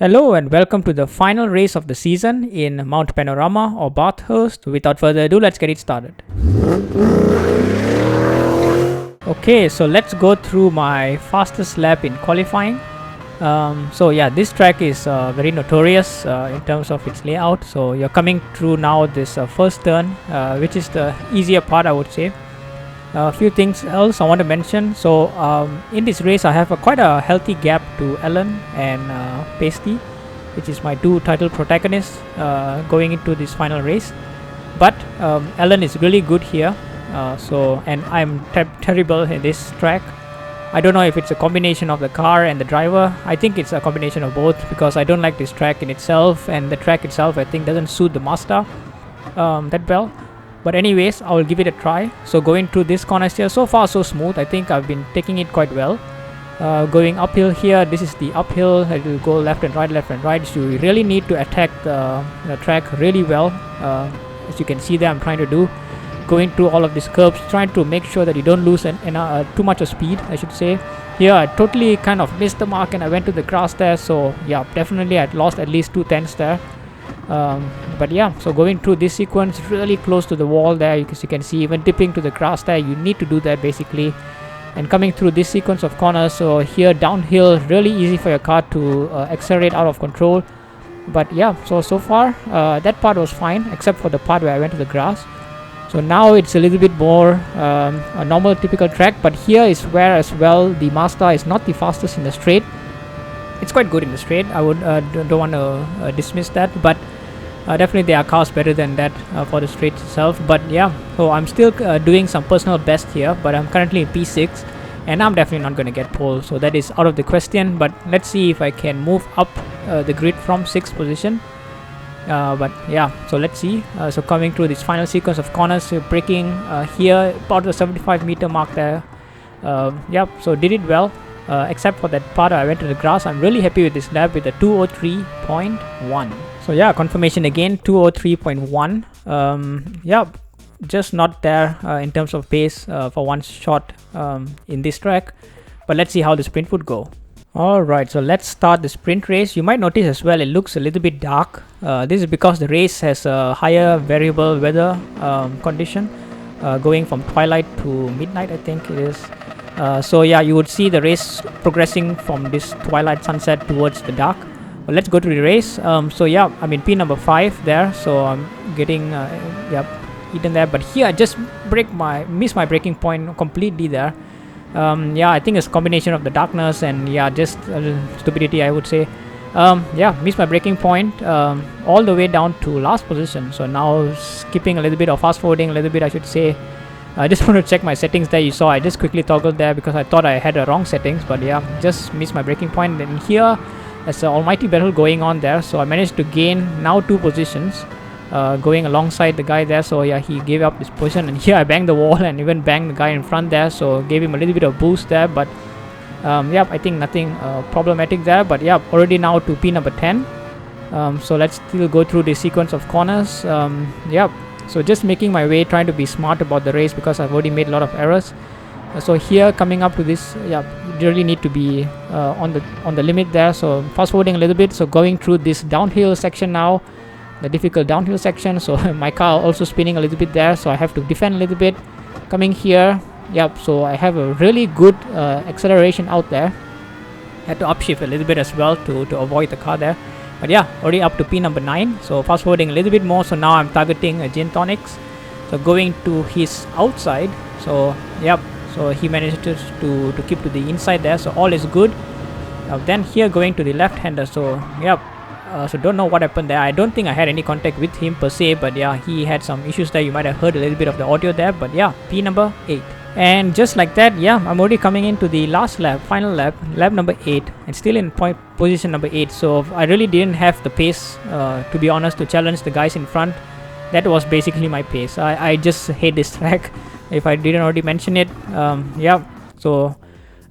Hello and welcome to the final race of the season in Mount Panorama or Bathurst. Without further ado, let's get it started. Okay, so let's go through my fastest lap in qualifying. This track is very notorious in terms of its layout. So you're coming through now this first turn, which is the easier part, I would say. A few things else I want to mention. So in this race I have quite a healthy gap to Ellen and Pasty, which is my two title protagonists going into this final race. But Ellen is really good here, and I'm terrible in this track. I don't know if it's a combination of the car and the driver. I think it's a combination of both, because I don't like this track in itself, and the track itself I think doesn't suit the Mazda that well. But anyways, I will give it a try. So going through this corner here, so far so smooth. I think I've been taking it quite well. Going uphill here, this is the uphill. It will go left and right. So you really need to attack the track really well. As you can see there, I'm trying to do. Going through all of these curves, trying to make sure that you don't lose too much of speed, I should say. Here I totally kind of missed the mark and I went to the grass there. So yeah, definitely I'd lost at least 2/10 there. But yeah, so going through this sequence really close to the wall there, because you can see even dipping to the grass there, you need to do that basically. And coming through this sequence of corners, so here downhill, really easy for your car to accelerate out of control. But yeah, so far that part was fine, except for the part where I went to the grass. So now it's a little bit more a normal typical track, but here is where as well the Mazda is not the fastest in the straight. It's quite good in the straight. I would don't want to dismiss that, but definitely there are cars better than that for the straight itself. But yeah, so I'm still doing some personal best here, but I'm currently in P6 and I'm definitely not going to get pole, so that is out of the question. But let's see if I can move up the grid from 6th position. But yeah, so let's see. So coming through this final sequence of corners, braking here about the 75-meter mark there. So did it well. Except for that part I went to the grass. I'm really happy with this lap with a 203.1. So yeah, confirmation again, 203.1. Just not there in terms of pace for one shot in this track. But let's see how the sprint would go. Alright, so let's start the sprint race. You might notice as well it looks a little bit dark. This is because the race has a higher variable weather condition, going from twilight to midnight, I think it is. So yeah, you would see the race progressing from this twilight sunset towards the dark. But let's go to the race. So yeah, I'm in P number 5 there, so I'm getting eaten there. But here I just miss my braking point completely there. I think it's a combination of the darkness and just stupidity, I would say. Missed my braking point all the way down to last position. So now skipping a little bit, or fast forwarding a little bit, I should say. I just want to check my settings there. You saw I just quickly toggled there because I thought I had the wrong settings, but yeah, just missed my braking point. And here there's an almighty battle going on there, so I managed to gain now 2 positions going alongside the guy there. So yeah, he gave up this position, and here I banged the wall and even banged the guy in front there, so gave him a little bit of boost there. But I think nothing problematic there. But yeah, already now to P number 10. So let's still go through the sequence of corners. So just making my way, trying to be smart about the race because I've already made a lot of errors. So here coming up to this, you really need to be on the limit there. So fast forwarding a little bit. So going through this downhill section now, the difficult downhill section. So my car also spinning a little bit there, so I have to defend a little bit. Coming here, so I have a really good acceleration out there. Had to upshift a little bit as well to avoid the car there. But yeah, already up to P number 9. So fast forwarding a little bit more. So now I'm targeting gin tonics. So going to his outside. So so he managed to keep to the inside there. So all is good. Then here going to the left hander. So so don't know what happened there. I don't think I had any contact with him per se. But yeah, he had some issues there. You might have heard a little bit of the audio there. But yeah, P number 8. And just like that, I'm already coming into the last lap, final lap number 8, and still in position number 8. So I really didn't have the pace, to be honest, to challenge the guys in front. That was basically my pace. I just hate this track, if I didn't already mention it. So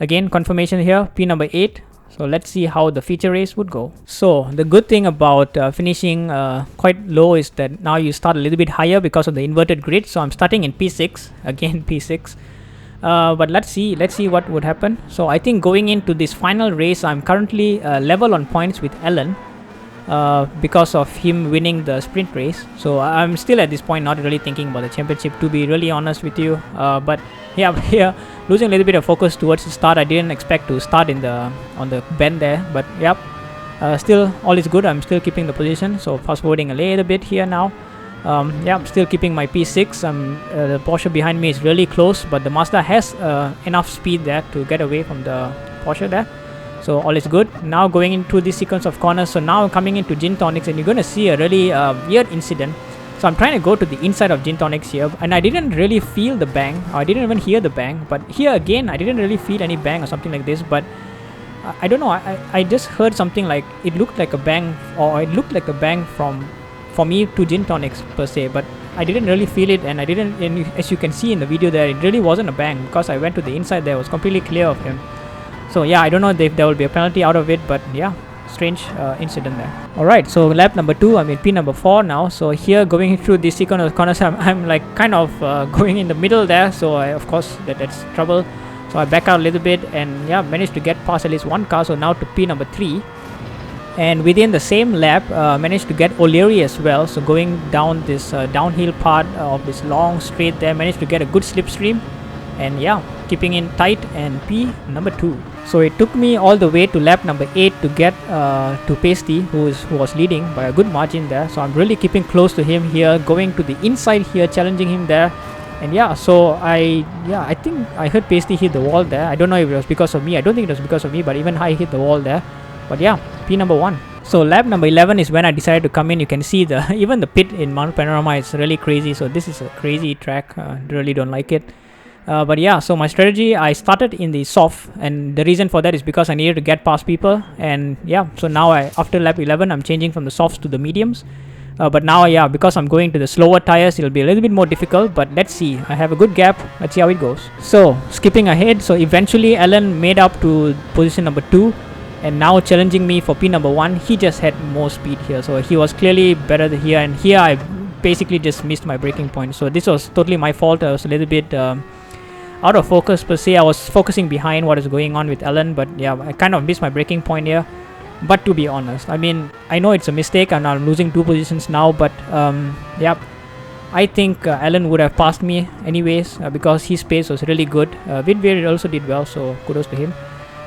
again, confirmation here, P number 8. So let's see how the feature race would go. So the good thing about finishing quite low is that now you start a little bit higher because of the inverted grid. So I'm starting in P6, again P6. But let's see what would happen. So I think going into this final race, I'm currently level on points with Alan, because of him winning the sprint race. So I'm still at this point not really thinking about the championship, to be really honest with you. But yeah, here losing a little bit of focus towards the start. I didn't expect to start on the bend there, but yep. Still all is good. I'm still keeping the position, so fast forwarding a little bit here now. Yeah, I'm still keeping my P6. The Porsche behind me is really close, but the Mazda has enough speed there to get away from the Porsche there. So all is good. Now going into this sequence of corners. So now coming into Gin Tonics, and you're going to see a really weird incident. So I'm trying to go to the inside of Gin Tonics here, and I didn't really feel the bang. I didn't even hear the bang. But here again, I didn't really feel any bang or something like this. But I don't know. I just heard something like it looked like a bang, or it looked like a bang for me to Gin Tonics per se. But I didn't really feel it, and I didn't. And as you can see in the video there, it really wasn't a bang because I went to the inside there. It was completely clear of him. So yeah, I don't know if there will be a penalty out of it, but yeah, strange incident there. Alright, so lap number 2, I'm in P number 4 now. So here going through this sequence of corners, I'm like kind of going in the middle there. So of course that's trouble. So I back out a little bit and yeah, managed to get past at least one car. So now to P number 3. And within the same lap, managed to get O'Leary as well. So going down this downhill part of this long straight there, managed to get a good slipstream. And yeah, keeping in tight and P number 2. So it took me all the way to lap number 8 to get to Pasty, who was leading by a good margin there. So I'm really keeping close to him here, going to the inside here, challenging him there. And yeah, so I think I heard Pasty hit the wall there. I don't know if it was because of me. I don't think it was because of me, but even I hit the wall there. But yeah, P number 1. So lap number 11 is when I decided to come in. You can see even the pit in Mount Panorama is really crazy. So this is a crazy track. Really don't like it. But yeah, so my strategy, I started in the soft, and the reason for that is because I needed to get past people. And yeah, so now after lap 11, I'm changing from the softs to the mediums. But now, yeah, because I'm going to the slower tires, it'll be a little bit more difficult. But let's see. I have a good gap. Let's see how it goes. So skipping ahead, so eventually Alan made up to position number 2. And now challenging me for P number 1. He just had more speed here. So he was clearly better here. And here I basically just missed my braking point. So this was totally my fault. I was a little bit out of focus per se. I was focusing behind what is going on with Alan, but yeah, I kind of missed my braking point here. But to be honest, I mean, I know it's a mistake and I'm losing 2 positions now, but yeah, I think Alan would have passed me anyways because his pace was really good. Vidveer also did well, so kudos to him.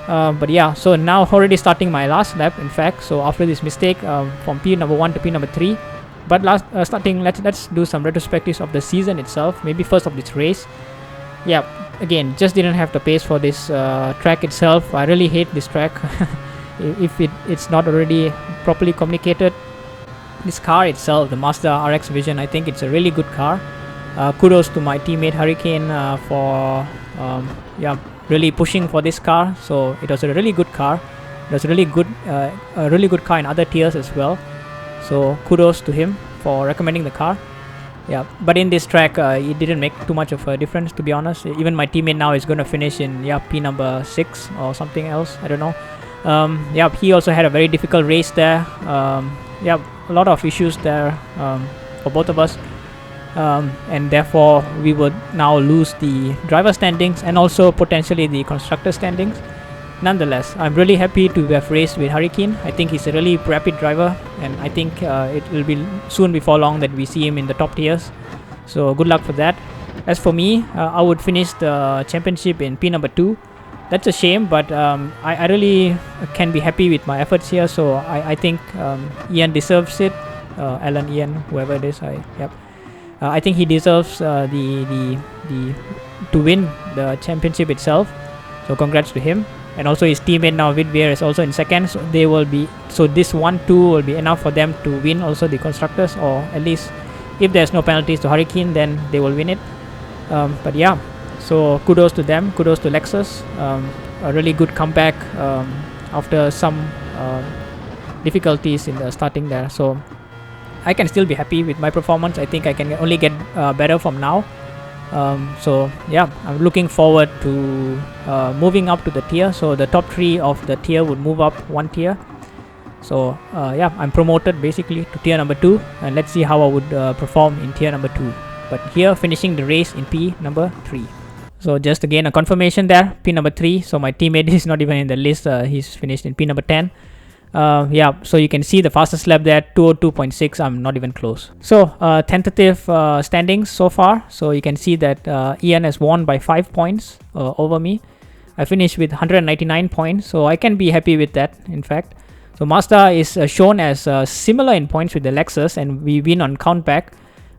But yeah, so now already starting my last lap, in fact. So after this mistake, from P number 1 to P number 3. But starting, let's do some retrospectives of the season itself. Maybe first of this race. Yeah, again, just didn't have the pace for this track itself. I really hate this track. If it's not already properly communicated. This car itself, the Mazda RX Vision, I think it's a really good car. Kudos to my teammate Hurricane for yeah, really pushing for this car. So it was a really good car. It was a really good car in other tiers as well. So kudos to him for recommending the car. Yeah, but in this track, it didn't make too much of a difference, to be honest. Even my teammate now is going to finish in P number 6 or something else. I don't know. Yeah, he also had a very difficult race there. Yeah, a lot of issues there for both of us. And therefore, we would now lose the driver standings and also potentially the constructor standings. Nonetheless, I'm really happy to have raced with Hurricane. I think he's a really rapid driver, and I think it will be soon before long that we see him in the top tiers. So good luck for that. As for me, I would finish the championship in P number 2. That's a shame, but I really can be happy with my efforts here. So I think Ian deserves it. Alan, Ian, whoever it is, I think he deserves to win the championship itself. So congrats to him. And also his teammate now Vidveer is also in second, so they will be, so this 1-2 will be enough for them to win also the constructors, or at least if there's no penalties to Hurricane, then they will win it. But yeah, so kudos to them, kudos to Lexus. A really good comeback after some difficulties in the starting there. So I can still be happy with my performance. I think I can only get better from now. So yeah, I'm looking forward to moving up to the tier. So the top 3 of the tier would move up 1 tier. So yeah, I'm promoted basically to tier number 2, and let's see how I would perform in tier number 2. But here finishing the race in P number 3. So just again a confirmation there, P number 3. So my teammate is not even in the list. He's finished in P number 10. Yeah, so you can see the fastest lap there, 202.6. I'm not even close. So tentative standings so far. So you can see that Ian has won by 5 points over me. I finished with 199 points, so I can be happy with that, in fact. So Mazda is shown as similar in points with the Lexus, and we win on countback.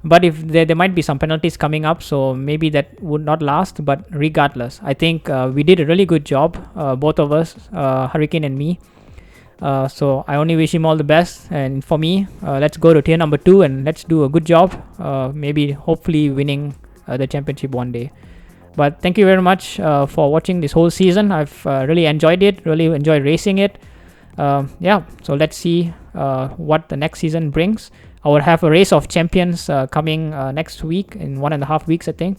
But if there might be some penalties coming up, so maybe that would not last. But regardless, I think we did a really good job, both of us, Hurricane and me. So I only wish him all the best. And for me, let's go to tier number 2 and let's do a good job. Maybe hopefully winning the championship one day. But thank you very much for watching this whole season. I've really enjoyed it, really enjoyed racing it. Yeah, so let's see what the next season brings. I will have a race of champions coming next week, in 1.5 weeks, I think.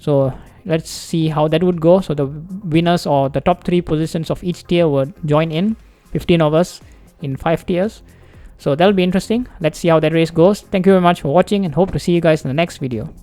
So let's see how that would go. So the winners or the top 3 positions of each tier will join in, 15 of us in 5 tiers. So that'll be interesting. Let's see how that race goes. Thank you very much for watching and hope to see you guys in the next video.